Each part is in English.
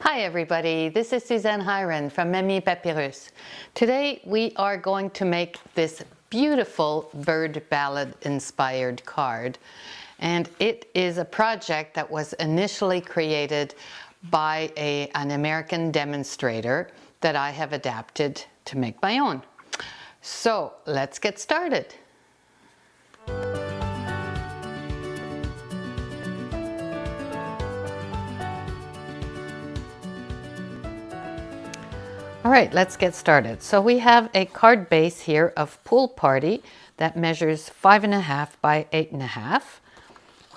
Hi everybody, this is Suzanne Hiren from Mamie Papyrus. Today we are going to make this beautiful bird ballad inspired card, and it is a project that was initially created by an American demonstrator that I have adapted to make my own. So let's get started. All right, let's get started. So we have a card base here of Pool Party that measures 5.5 by 8.5.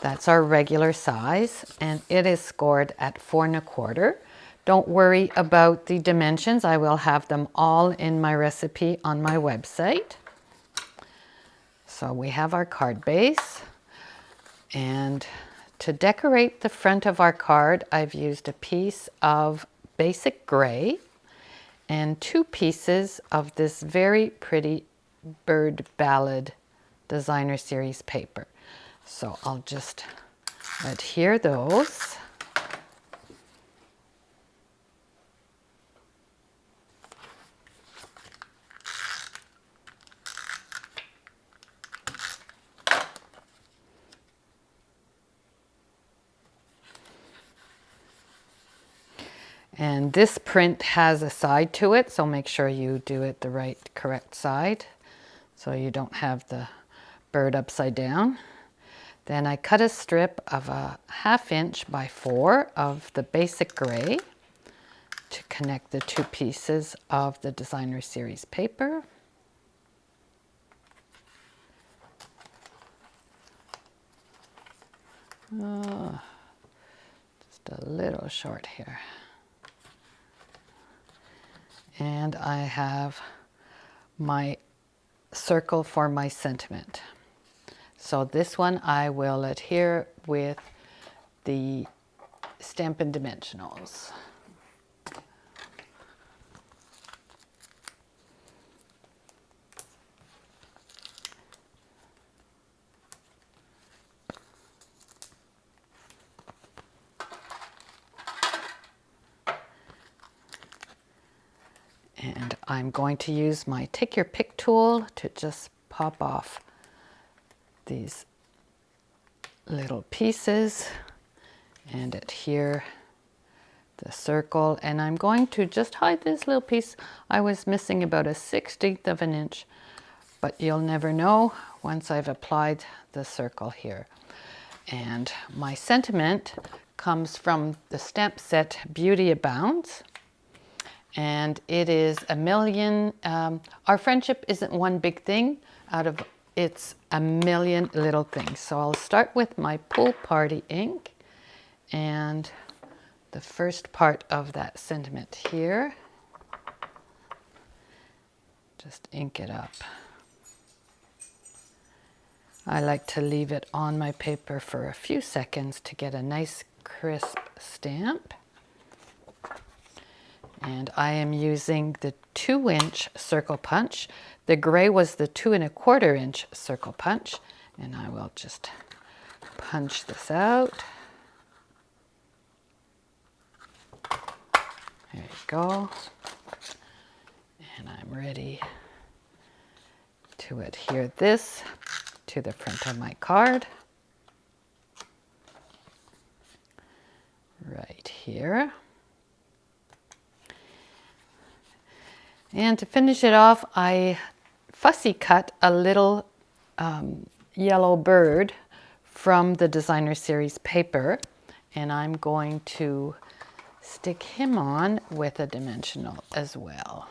That's our regular size, and it is scored at 4.25. Don't worry about the dimensions. I will have them all in my recipe on my website. So we have our card base, and to decorate the front of our card, I've used a piece of basic gray and 2 pieces of this very pretty bird ballad designer series paper. So I'll just adhere those. And this print has a side to it, so make sure you do it the correct side so you don't have the bird upside down. Then I cut a strip of a 1/2 inch by 4 of the basic gray to connect the 2 pieces of the designer series paper. Oh, just a little short here. And I have my circle for my sentiment. So this one I will adhere with the Stampin' Dimensionals. And I'm going to use my Take Your Pick tool to just pop off these little pieces and adhere the circle. And I'm going to just hide this little piece. I was missing about 1/16 of an inch, but you'll never know once I've applied the circle here. And my sentiment comes from the stamp set Beauty Abounds. And it is a million, our friendship isn't one big thing, it's a million little things. So I'll start with my Pool Party ink and the first part of that sentiment here. Just ink it up. I like to leave it on my paper for a few seconds to get a nice crisp stamp. And I am using the 2-inch circle punch. The gray was the 2 1/4 inch circle punch. And I will just punch this out. There you go. And I'm ready to adhere this to the front of my card. Right here. And to finish it off, I fussy cut a little yellow bird from the designer series paper, and I'm going to stick him on with a dimensional as well.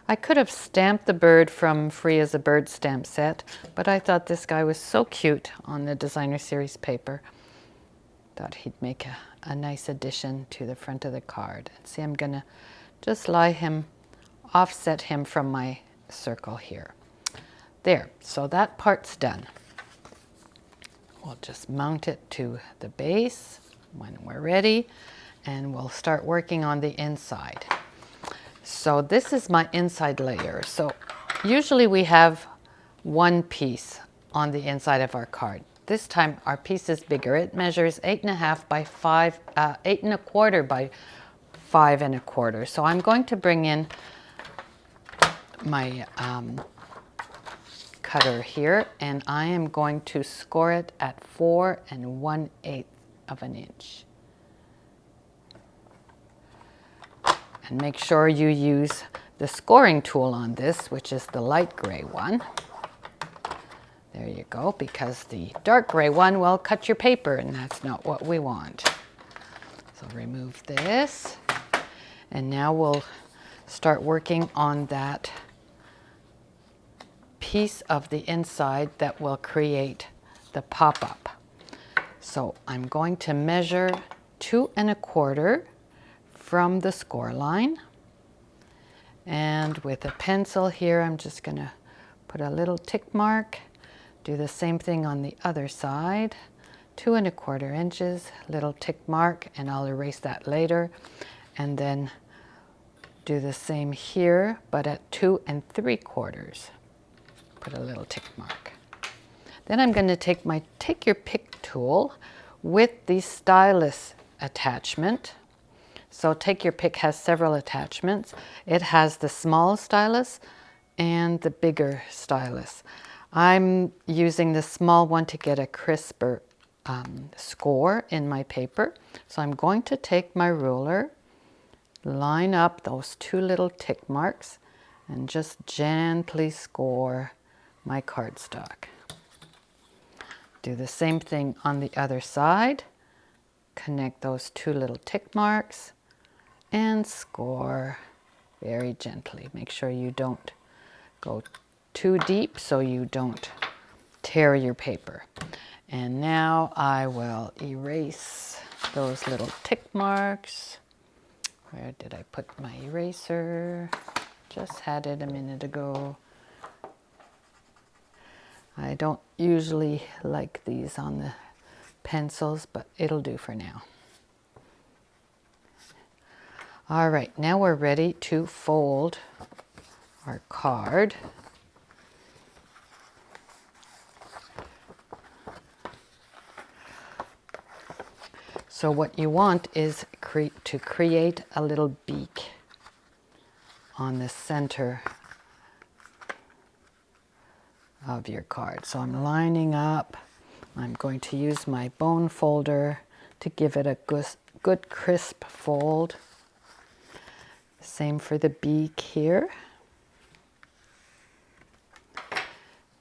I could have stamped the bird from Free as a Bird stamp set, but I thought this guy was so cute on the designer series paper. Thought he'd make a nice addition to the front of the card. And see, I'm gonna just offset him from my circle here. There, so that part's done. We'll just mount it to the base when we're ready, and we'll start working on the inside. So this is my inside layer. So usually we have one piece on the inside of our card. This time our piece is bigger. It measures 8.5 by 5, 8.25 by 5.25. So I'm going to bring in my cutter here, and I am going to score it at 4 1/8 of an inch. And make sure you use the scoring tool on this, which is the light gray one. There you go, because the dark gray one will cut your paper, and that's not what we want. So remove this, and now we'll start working on that piece of the inside that will create the pop-up. So I'm going to measure 2 1/4 from the score line, and with a pencil here I'm just going to put a little tick mark. Do the same thing on the other side, 2 1/4 inches, little tick mark, and I'll erase that later. And then do the same here, but at 2 3/4. Put a little tick mark. Then I'm going to take my Take Your Pick tool with the stylus attachment. So Take Your Pick has several attachments. It has the small stylus and the bigger stylus. I'm using the small one to get a crisper score in my paper. So I'm going to take my ruler, line up those 2 little tick marks, and just gently score my cardstock. Do the same thing on the other side. Connect those 2 little tick marks and score very gently. Make sure you don't go too deep so you don't tear your paper. And now I will erase those little tick marks. Where did I put my eraser? Just had it a minute ago. I don't usually like these on the pencils, but it'll do for now. All right, now we're ready to fold our card. So what you want is to create a little beak on the center of your card. So I'm lining up. I'm going to use my bone folder to give it a good crisp fold. Same for the beak here.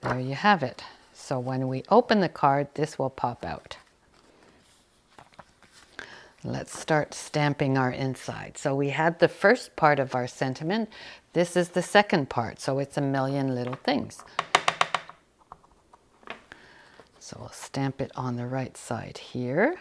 There you have it. So when we open the card, this will pop out. Let's start stamping our inside. So we had the first part of our sentiment. This is the second part, so it's a million little things. So we'll stamp it on the right side here.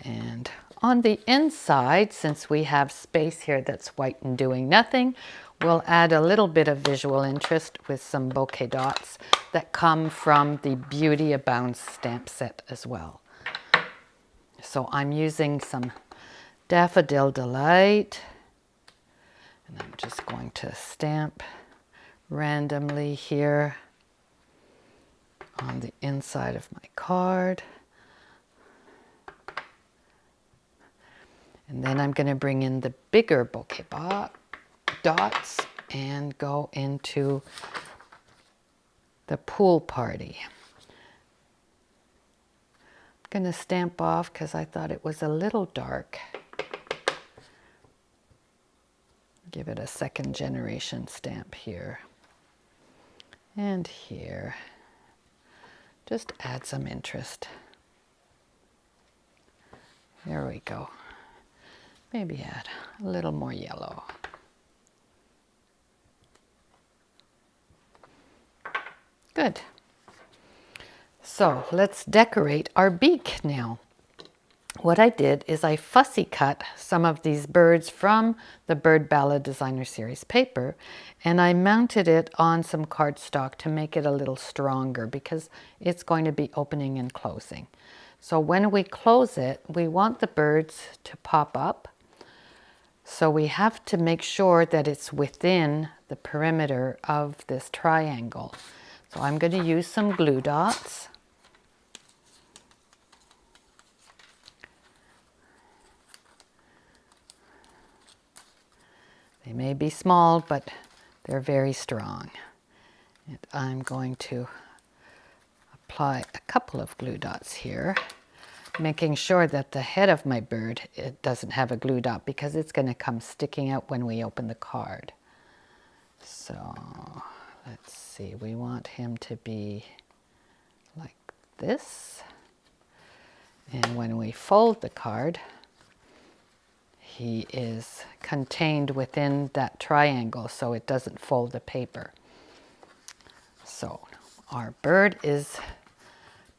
And on the inside, since we have space here that's white and doing nothing, we'll add a little bit of visual interest with some bokeh dots that come from the Beauty Abound stamp set as well. So I'm using some Daffodil Delight, and I'm just going to stamp randomly here on the inside of my card. And then I'm going to bring in the bigger bokeh dots and go into the pool party. I'm going to stamp off because I thought it was a little dark. Give it a second generation stamp here and here. Just add some interest. There we go. Maybe add a little more yellow. Good. So let's decorate our beak now. What I did is I fussy cut some of these birds from the Bird Ballad Designer Series paper, and I mounted it on some cardstock to make it a little stronger because it's going to be opening and closing. So when we close it, we want the birds to pop up. So we have to make sure that it's within the perimeter of this triangle. So I'm going to use some glue dots. They may be small, but they're very strong. And I'm going to apply a couple of glue dots here, making sure that the head of my bird, it doesn't have a glue dot because it's going to come sticking out when we open the card. So let's see, we want him to be like this. And when we fold the card, he is contained within that triangle so it doesn't fold the paper. So our bird is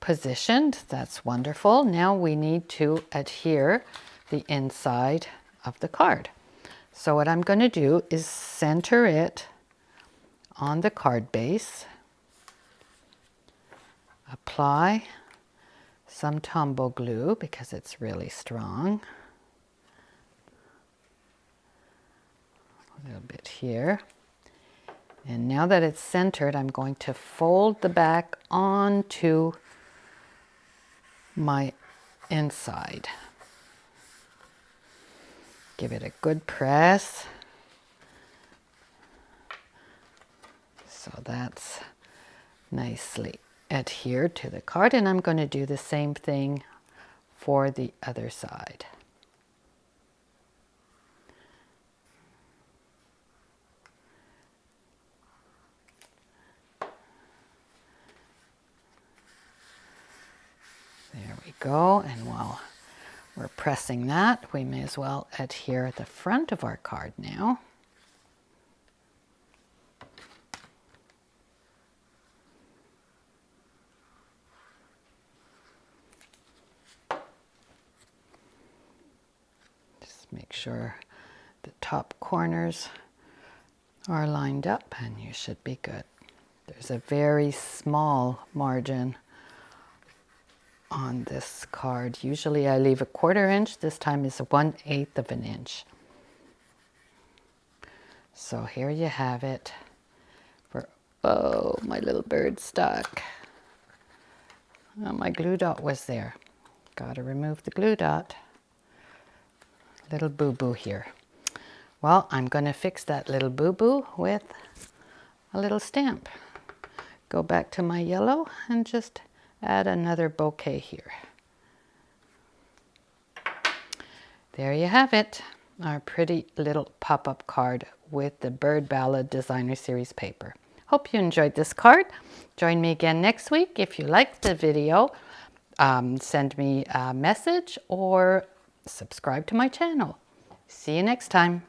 positioned. That's wonderful. Now we need to adhere the inside of the card. So what I'm going to do is center it on the card base, apply some Tombow glue because it's really strong, a little bit here. And now that it's centered, I'm going to fold the back onto my inside. Give it a good press. So that's nicely adhered to the card, and I'm going to do the same thing for the other side. There we go, and while we're pressing that, we may as well adhere the front of our card now. Just make sure the top corners are lined up and you should be good. There's a very small margin on this card. Usually I leave a 1/4 inch. This time is 1/8 of an inch. So here you have it. Oh, my little bird stuck. Oh, my glue dot was there. Got to remove the glue dot. Little boo-boo here. Well, I'm going to fix that little boo-boo with a little stamp. Go back to my yellow and just add another bouquet here. There you have it, our pretty little pop-up card with the Bird Ballad Designer Series paper. Hope you enjoyed this card. Join me again next week. If you liked the video, send me a message or subscribe to my channel. See you next time.